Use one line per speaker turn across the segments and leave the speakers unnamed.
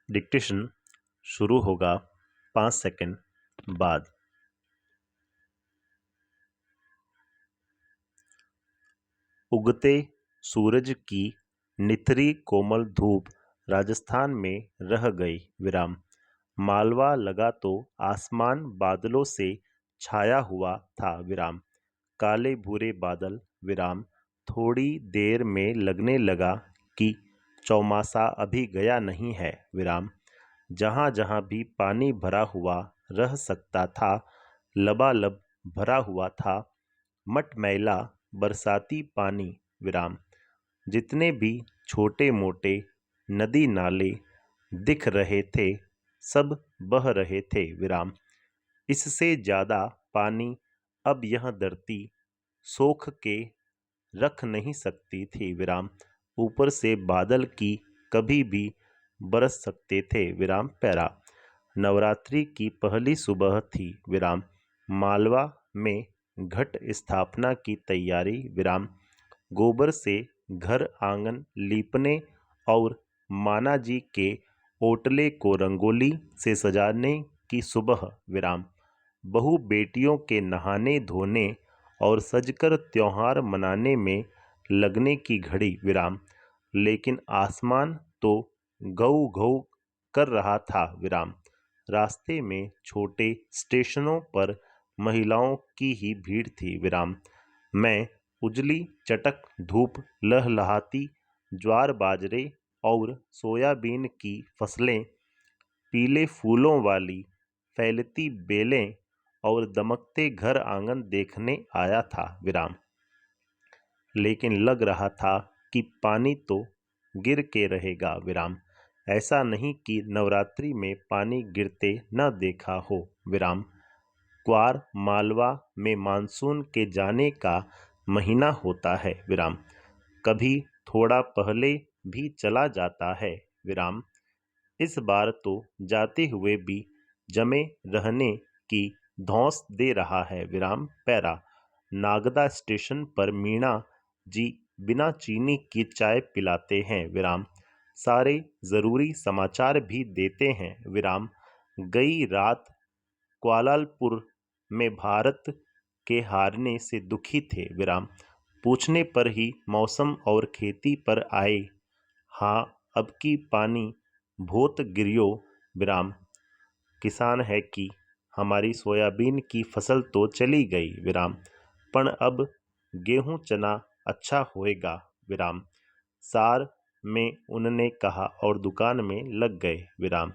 Dictation शुरू होगा 5 second बाद। उगते सूरज की निथरी कोमल धूप राजस्थान में रह गई विराम। मालवा लगा तो आसमान बादलों से छाया हुआ था विराम। काले भूरे बादल विराम। थोड़ी देर में लगने लगा कि चौमासा अभी गया नहीं है विराम। जहाँ जहाँ भी पानी भरा हुआ रह सकता था लबालब भरा हुआ था। मटमैला बरसाती पानी विराम। जितने भी छोटे मोटे नदी नाले दिख रहे थे सब बह रहे थे विराम। इससे ज़्यादा पानी अब यह धरती सोख के रख नहीं सकती थी विराम। ऊपर से बादल की कभी भी बरस सकते थे विराम। पैरा नवरात्रि की पहली सुबह थी विराम। मालवा में घट स्थापना की तैयारी विराम। गोबर से घर आंगन लीपने और माना जी के ओटले को रंगोली से सजाने की सुबह विराम। बहू बेटियों के नहाने धोने और सजकर त्योहार मनाने में लगने की घड़ी विराम। लेकिन आसमान तो गऊ गऊ कर रहा था विराम। रास्ते में छोटे स्टेशनों पर महिलाओं की ही भीड़ थी विराम। मैं उजली चटक धूप लहलहाती ज्वार बाजरे और सोयाबीन की फसलें पीले फूलों वाली फैलती बेलें और दमकते घर आंगन देखने आया था विराम। लेकिन लग रहा था कि पानी तो गिर के रहेगा विराम। ऐसा नहीं कि नवरात्रि में पानी गिरते न देखा हो विराम। क्वार मालवा में मानसून के जाने का महीना होता है विराम। कभी थोड़ा पहले भी चला जाता है विराम। इस बार तो जाते हुए भी जमे रहने की धौंस दे रहा है विराम। पैरा नागदा स्टेशन पर मीणा जी बिना चीनी की चाय पिलाते हैं विराम। सारे ज़रूरी समाचार भी देते हैं विराम। गई रात क्वालालंपुर में भारत के हारने से दुखी थे विराम। पूछने पर ही मौसम और खेती पर आए। हाँ अब की पानी भोत गिरियो विराम। किसान है कि हमारी सोयाबीन की फसल तो चली गई विराम। पण अब गेहूं चना अच्छा होएगा विराम। सार में उनने कहा और दुकान में लग गए विराम।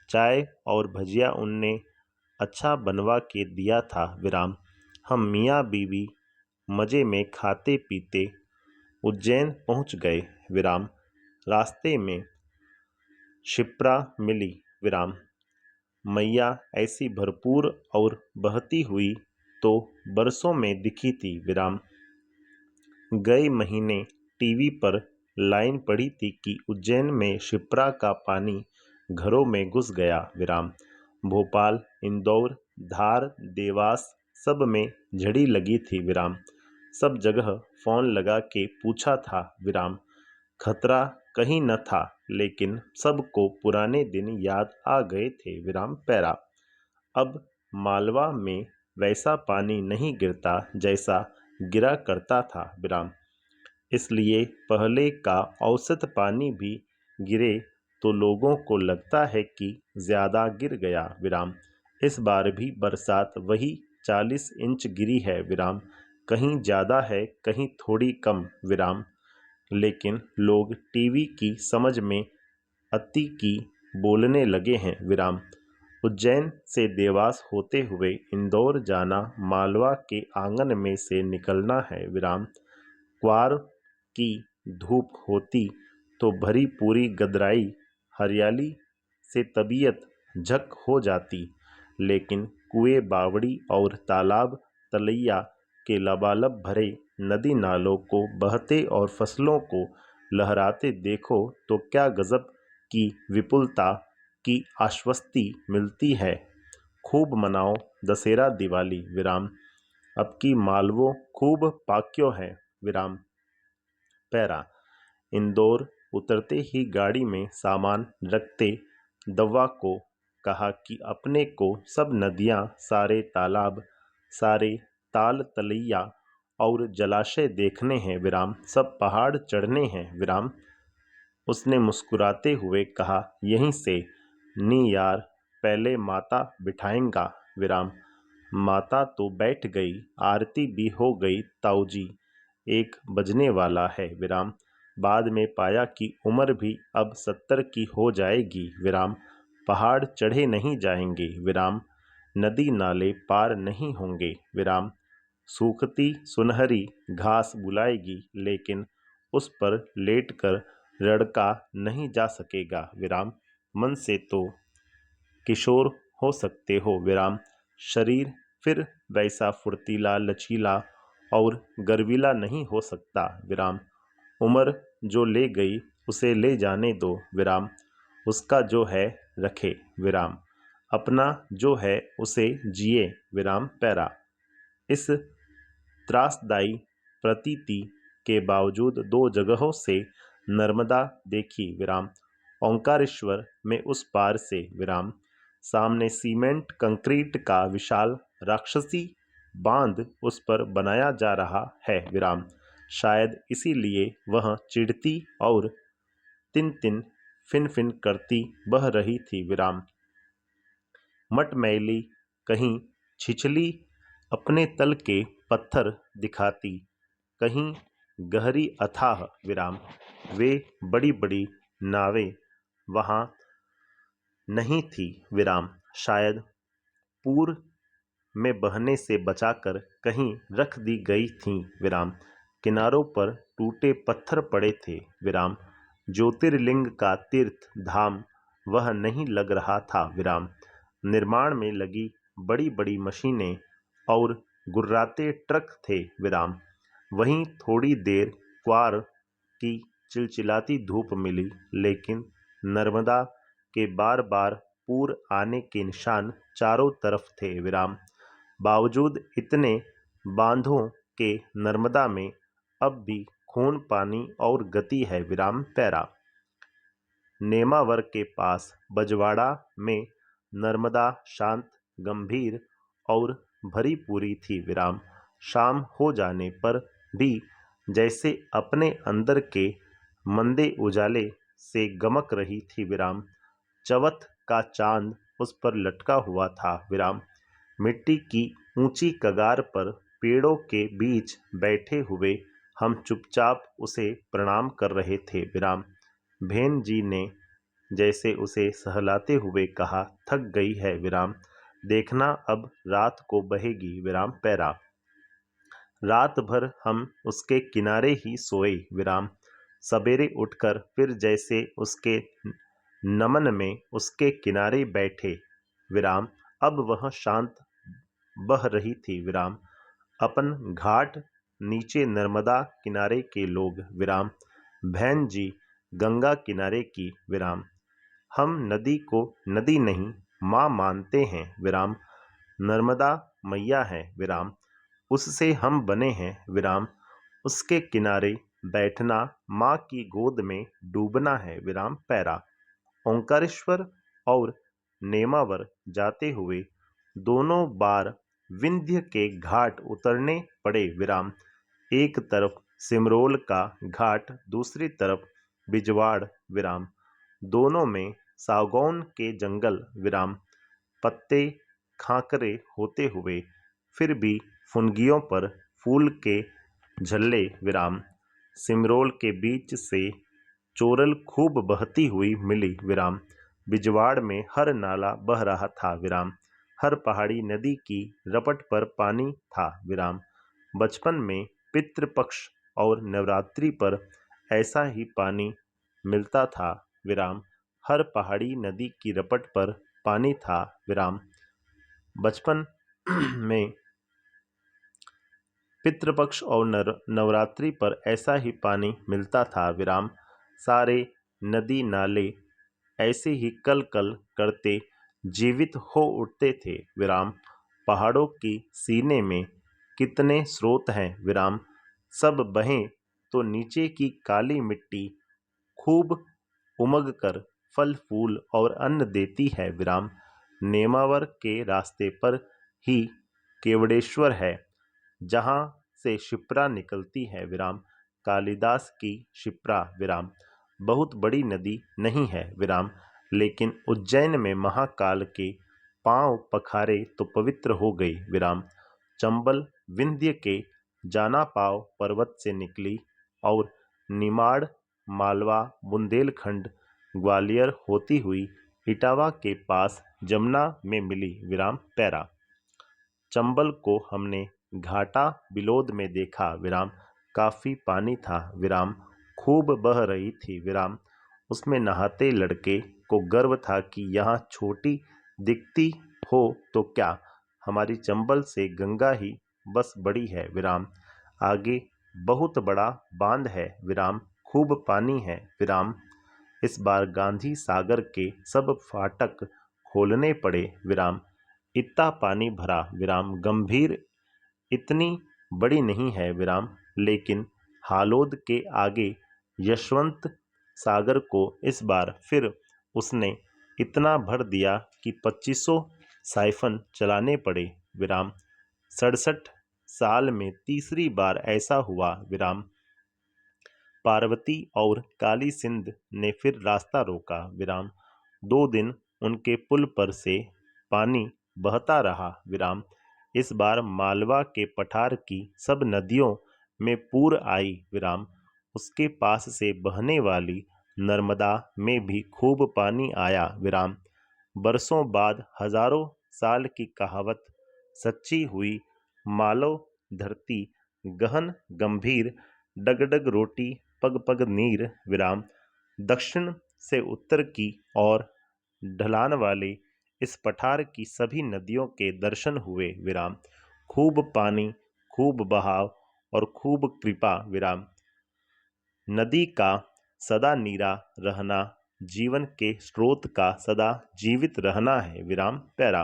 चाय और भजिया उनने अच्छा बनवा के दिया था विराम। हम मियाँ बीवी मज़े में खाते पीते उज्जैन पहुंच गए विराम। रास्ते में शिप्रा मिली विराम। मैया ऐसी भरपूर और बहती हुई तो बरसों में दिखी थी विराम। गए महीने टीवी पर लाइन पड़ी थी कि उज्जैन में शिप्रा का पानी घरों में घुस गया विराम। भोपाल इंदौर धार देवास सब में झड़ी लगी थी विराम। सब जगह फ़ोन लगा के पूछा था विराम। खतरा कहीं न था लेकिन सबको पुराने दिन याद आ गए थे विराम। पैरा अब मालवा में वैसा पानी नहीं गिरता जैसा गिरा करता था विराम। इसलिए पहले का औसत पानी भी गिरे तो लोगों को लगता है कि ज़्यादा गिर गया विराम। इस बार भी बरसात वही 40 इंच गिरी है विराम। कहीं ज़्यादा है कहीं थोड़ी कम विराम। लेकिन लोग टीवी की समझ में अति की बोलने लगे हैं विराम। उज्जैन से देवास होते हुए इंदौर जाना मालवा के आंगन में से निकलना है विराम। क्वार की धूप होती तो भरी पूरी गदराई हरियाली से तबीयत झक हो जाती। लेकिन कुएं बावड़ी और तालाब तलैया के लबालब भरे नदी नालों को बहते और फसलों को लहराते देखो तो क्या गजब की विपुलता की आश्वस्ति मिलती है। खूब मनाओ दशहरा दिवाली विराम। अब की मालवो खूब पाक्यो है विराम। पैरा इंदौर उतरते ही गाड़ी में सामान रखते दव्वा को कहा कि अपने को सब नदियाँ, सारे तालाब, सारे ताल तलैया और जलाशय देखने हैं विराम, सब पहाड़ चढ़ने हैं विराम। उसने मुस्कुराते हुए कहा, यहीं से नी यार, पहले माता बिठाएंगा विराम। माता तो बैठ गई, आरती भी हो गई ताऊजी, एक बजने वाला है विराम। बाद में पाया कि उम्र भी अब 70 की हो जाएगी विराम। पहाड़ चढ़े नहीं जाएंगे विराम, नदी नाले पार नहीं होंगे विराम। सूखती सुनहरी घास बुलाएगी, लेकिन उस पर लेटकर रड़का नहीं जा सकेगा विराम। मन से तो किशोर हो सकते हो विराम, शरीर फिर वैसा फुर्तीला, लचीला और गर्वीला नहीं हो सकता विराम। उम्र जो ले गई उसे ले जाने दो विराम, उसका जो है रखे विराम, अपना जो है उसे जिए विराम पैरा। इस त्रासदायी प्रतीति के बावजूद 2 जगहों से नर्मदा देखी विराम। ओंकारेश्वर में उस पार से विराम, सामने सीमेंट कंक्रीट का विशाल राक्षसी बांध उस पर बनाया जा रहा है विराम। शायद इसीलिए वह चिढ़ती और तिन तिन फिन फिन करती बह रही थी विराम। मटमैली कहीं छिछली अपने तल के पत्थर दिखाती, कहीं गहरी अथाह विराम। वे बड़ी बड़ी नावें वहाँ नहीं थी विराम, शायद पूर में बहने से बचाकर कहीं रख दी गई थीं विराम। किनारों पर टूटे पत्थर पड़े थे विराम। ज्योतिर्लिंग का तीर्थ धाम वह नहीं लग रहा था विराम। निर्माण में लगी बड़ी बड़ी मशीनें और गुर्राते ट्रक थे विराम। वहीं थोड़ी देर क्वार की चिलचिलाती धूप मिली, लेकिन नर्मदा के बार बार पूर आने के निशान चारों तरफ थे विराम। बावजूद इतने बांधों के नर्मदा में अब भी खून पानी और गति है विराम पैरा। नेमावर के पास बजवाड़ा में नर्मदा शांत, गंभीर और भरी पूरी थी विराम। शाम हो जाने पर भी जैसे अपने अंदर के मंदे उजाले से गमक रही थी विराम। चवथ का चांद उस पर लटका हुआ था विराम। मिट्टी की ऊंची कगार पर पेड़ों के बीच बैठे हुए हम चुपचाप उसे प्रणाम कर रहे थे विराम। भेन जी ने जैसे उसे सहलाते हुए कहा, थक गई है विराम, देखना अब रात को बहेगी विराम पैरा। रात भर हम उसके किनारे ही सोए विराम। सवेरे उठकर फिर जैसे उसके नमन में उसके किनारे बैठे विराम। अब वह शांत बह रही थी विराम। अपन घाट नीचे नर्मदा किनारे के लोग विराम। बहन जी गंगा किनारे की विराम। हम नदी को नदी नहीं माँ मानते हैं विराम। नर्मदा मैया है विराम, उससे हम बने हैं विराम। उसके किनारे बैठना, माँ की गोद में डूबना है विराम पैरा। ओंकारेश्वर और नेमावर जाते हुए दोनों बार विंध्य के घाट उतरने पड़े विराम। एक तरफ सिमरोल का घाट, दूसरी तरफ बिजवाड़ विराम। दोनों में सागौन के जंगल विराम। पत्ते खाकरे होते हुए फिर भी फुनगियों पर फूल के झल्ले विराम। सिमरोल के बीच से चोरल खूब बहती हुई मिली विराम। बिजवाड़ में हर नाला बह रहा था विराम। हर पहाड़ी नदी की रपट पर पानी था विराम। बचपन में पितृपक्ष और नवरात्रि पर ऐसा ही पानी मिलता था विराम। हर पहाड़ी नदी की रपट पर पानी था विराम। बचपन में पितृपक्ष और नवरात्रि पर ऐसा ही पानी मिलता था विराम। सारे नदी नाले ऐसे ही कल कल करते जीवित हो उठते थे विराम। पहाड़ों की सीने में कितने स्रोत हैं विराम, सब बहें तो नीचे की काली मिट्टी खूब उमग कर फल फूल और अन्न देती है विराम। नेमावर के रास्ते पर ही केवड़ेश्वर है, जहाँ से शिप्रा निकलती है विराम। कालिदास की शिप्रा विराम बहुत बड़ी नदी नहीं है विराम, लेकिन उज्जैन में महाकाल के पांव पखारे तो पवित्र हो गई विराम। चंबल विंध्य के जानापाव पर्वत से निकली और निमाड़, मालवा, बुंदेलखंड, ग्वालियर होती हुई इटावा के पास जमुना में मिली विराम पैरा। चंबल को हमने घाटा बिलोद में देखा विराम। काफी पानी था विराम, खूब बह रही थी विराम। उसमें नहाते लड़के को गर्व था कि यहाँ छोटी दिखती हो तो क्या, हमारी चंबल से गंगा ही बस बड़ी है विराम। आगे बहुत बड़ा बांध है विराम, खूब पानी है विराम। इस बार गांधी सागर के सब फाटक खोलने पड़े विराम। इतना पानी भरा विराम, गंभीर इतनी बड़ी नहीं है विराम, लेकिन हालोद के आगे यशवंत सागर को इस बार फिर उसने इतना भर दिया कि 2500 साइफन चलाने पड़े विराम। 67 साल में तीसरी बार ऐसा हुआ विराम। पार्वती और काली सिंध ने फिर रास्ता रोका विराम। 2 दिन उनके पुल पर से पानी बहता रहा विराम। इस बार मालवा के पठार की सब नदियों में पूर आई विराम। उसके पास से बहने वाली नर्मदा में भी खूब पानी आया विराम। बरसों बाद हजारों साल की कहावत सच्ची हुई। मालो धरती गहन गंभीर, डगडग रोटी पग पग नीर विराम। दक्षिण से उत्तर की ओर ढलान वाले इस पठार की सभी नदियों के दर्शन हुए विराम। खूब पानी, खूब बहाव और खूब कृपा विराम। नदी का सदा नीरा रहना, जीवन के स्रोत का सदा जीवित रहना है विराम पैरा।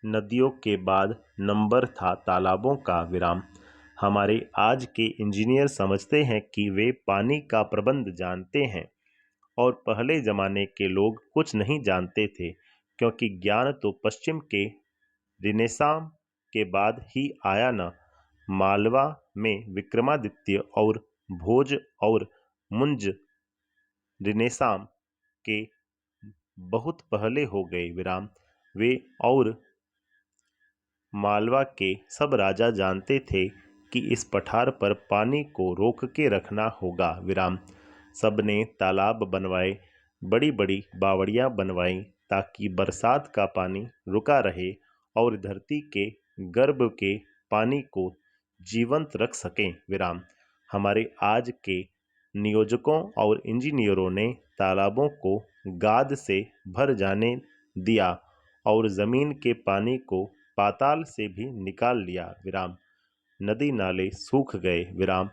नदियों के बाद नंबर था तालाबों का विराम। हमारे आज के इंजीनियर समझते हैं कि वे पानी का प्रबंध जानते हैं, और पहले जमाने के लोग कुछ नहीं जानते थे, क्योंकि ज्ञान तो पश्चिम के रिनेसां के बाद ही आया न। मालवा में विक्रमादित्य और भोज और मुंज रिनेसां के बहुत पहले हो गए विराम। वे और मालवा के सब राजा जानते थे कि इस पठार पर पानी को रोक के रखना होगा विराम। सबने तालाब बनवाए, बड़ी बड़ी बावड़ियाँ बनवाई, ताकि बरसात का पानी रुका रहे और धरती के गर्भ के पानी को जीवंत रख सकें विराम। हमारे आज के नियोजकों और इंजीनियरों ने तालाबों को गाद से भर जाने दिया और जमीन के पानी को पाताल से भी निकाल लिया विराम। नदी नाले सूख गए विराम।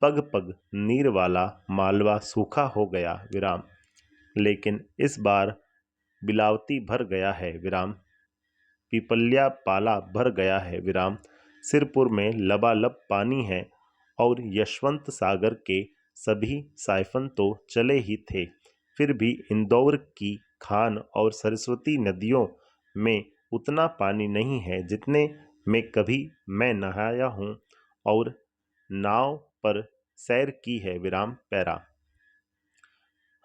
पग पग नीर वाला मालवा सूखा हो गया विराम। लेकिन इस बार बिलावती भर गया है विराम। पिपल्या पाला भर गया है विराम। सिरपुर में लबालब पानी है, और यशवंत सागर के सभी साइफन तो चले ही थे। फिर भी इंदौर की खान और सरस्वती नदियों में उतना पानी नहीं है जितने में कभी मैं नहाया हूँ और नाव पर सैर की है विराम पैरा।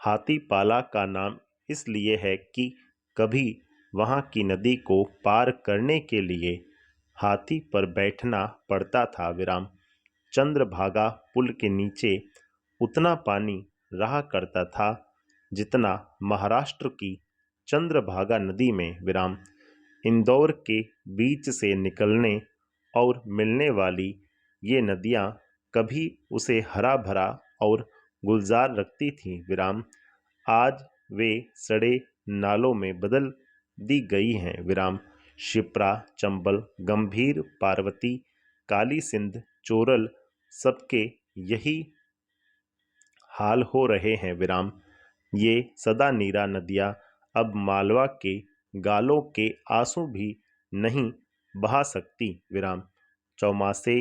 हाथीपाला का नाम इसलिए है कि कभी वहाँ की नदी को पार करने के लिए हाथी पर बैठना पड़ता था विराम। चंद्रभागा पुल के नीचे उतना पानी रहा करता था जितना महाराष्ट्र की चंद्रभागा नदी में विराम। इंदौर के बीच से निकलने और मिलने वाली ये नदियाँ कभी उसे हरा भरा और गुलजार रखती थीं विराम। आज वे सड़े नालों में बदल दी गई हैं विराम। शिप्रा, चंबल, गंभीर, पार्वती, काली सिंध, चोरल, सबके यही हाल हो रहे हैं विराम। ये सदा नीरा नदियाँ अब मालवा के गालों के आंसू भी नहीं बहा सकती विराम। चौमासे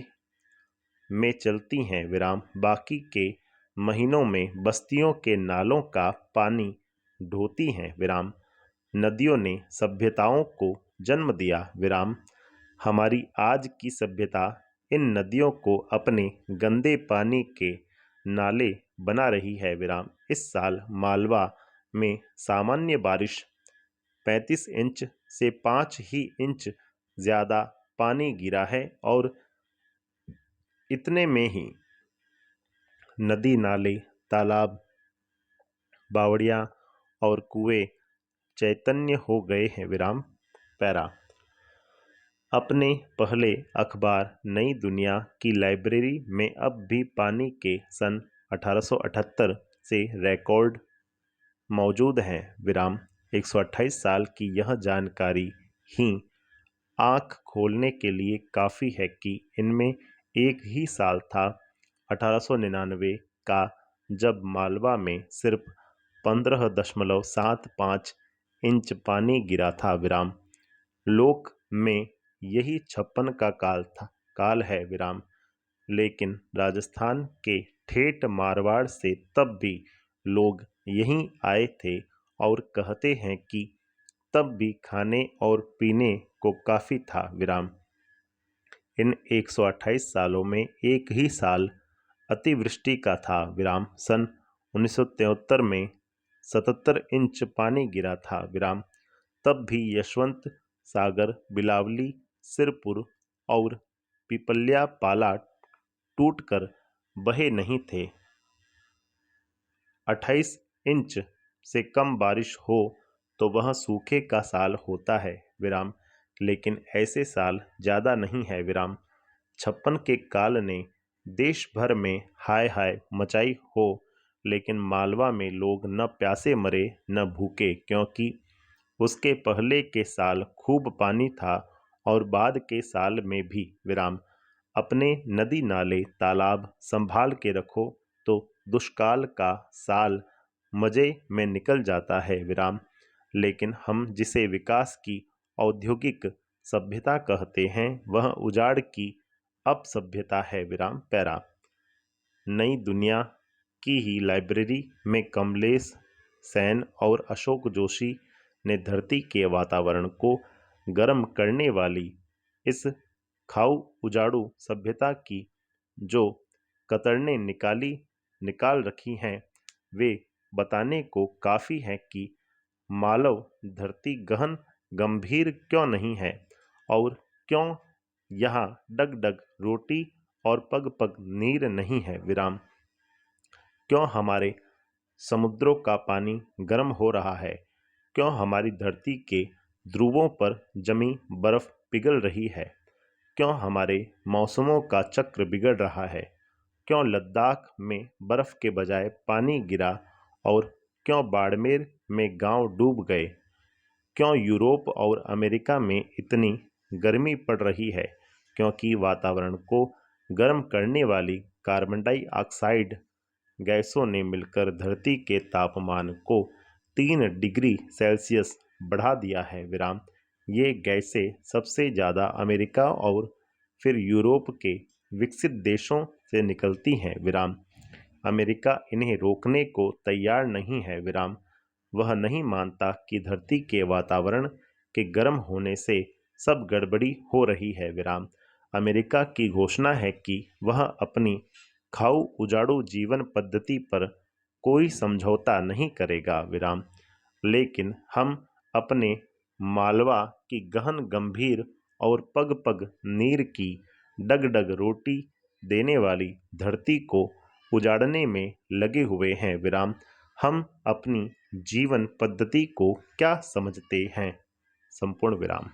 में चलती हैं विराम। बाकी के महीनों में बस्तियों के नालों का पानी ढोती हैं विराम। नदियों ने सभ्यताओं को जन्म दिया विराम। हमारी आज की सभ्यता इन नदियों को अपने गंदे पानी के नाले बना रही है विराम। इस साल मालवा में सामान्य बारिश 35 इंच से 5 ही इंच ज़्यादा पानी गिरा है और इतने में ही नदी नाले तालाब बावड़ियाँ और कुएं चैतन्य हो गए हैं विराम। पैरा अपने पहले अखबार नई दुनिया की लाइब्रेरी में अब भी पानी के सन 1878 से रिकॉर्ड मौजूद हैं विराम। 128 साल की यह जानकारी ही आँख खोलने के लिए काफ़ी है कि इनमें एक ही साल था 1899 का, जब मालवा में सिर्फ 15.75 इंच पानी गिरा था विराम। लोक में यही 56 का काल है विराम। लेकिन राजस्थान के ठेठ मारवाड़ से तब भी लोग यहीं आए थे और कहते हैं कि तब भी खाने और पीने को काफ़ी था विराम। इन 128 सालों में एक ही साल अतिवृष्टि का था विराम। सन 1973 में 77 इंच पानी गिरा था विराम। तब भी यशवंत सागर, बिलावली, सिरपुर और पिपल्या पाला टूटकर बहे नहीं थे। 28 इंच से कम बारिश हो तो वह सूखे का साल होता है विराम। लेकिन ऐसे साल ज़्यादा नहीं है विराम। 56 के काल ने देश भर में हाय हाय मचाई हो, लेकिन मालवा में लोग न प्यासे मरे न भूखे, क्योंकि उसके पहले के साल खूब पानी था और बाद के साल में भी विराम। अपने नदी नाले तालाब संभाल के रखो तो दुष्काल का साल मज़े में निकल जाता है विराम। लेकिन हम जिसे विकास की औद्योगिक सभ्यता कहते हैं वह उजाड़ की अपसभ्यता है विराम। पैरा नई दुनिया की ही लाइब्रेरी में कमलेश सेन और अशोक जोशी ने धरती के वातावरण को गर्म करने वाली इस खाऊ उजाड़ू सभ्यता की जो कतरने निकाल रखी हैं, वे बताने को काफ़ी है कि मानव धरती गहन गंभीर क्यों नहीं है और क्यों यहाँ डग डग रोटी और पग पग नीर नहीं है विराम। क्यों हमारे समुद्रों का पानी गर्म हो रहा है, क्यों हमारी धरती के ध्रुवों पर जमी बर्फ पिघल रही है, क्यों हमारे मौसमों का चक्र बिगड़ रहा है, क्यों लद्दाख में बर्फ के बजाय पानी गिरा और क्यों बाड़मेर में गांव डूब गए, क्यों यूरोप और अमेरिका में इतनी गर्मी पड़ रही है, क्योंकि वातावरण को गर्म करने वाली कार्बन डाइऑक्साइड गैसों ने मिलकर धरती के तापमान को 3 डिग्री सेल्सियस बढ़ा दिया है विराम। ये गैसें सबसे ज़्यादा अमेरिका और फिर यूरोप के विकसित देशों से निकलती हैं विराम। अमेरिका इन्हें रोकने को तैयार नहीं है विराम। वह नहीं मानता कि धरती के वातावरण के गर्म होने से सब गड़बड़ी हो रही है विराम। अमेरिका की घोषणा है कि वह अपनी खाऊ उजाड़ू जीवन पद्धति पर कोई समझौता नहीं करेगा विराम। लेकिन हम अपने मालवा की गहन गंभीर और पग पग नीर की डग डग रोटी देने वाली धरती को उजाड़ने में लगे हुए हैं विराम। हम अपनी जीवन पद्धति को क्या समझते हैं? संपूर्ण विराम।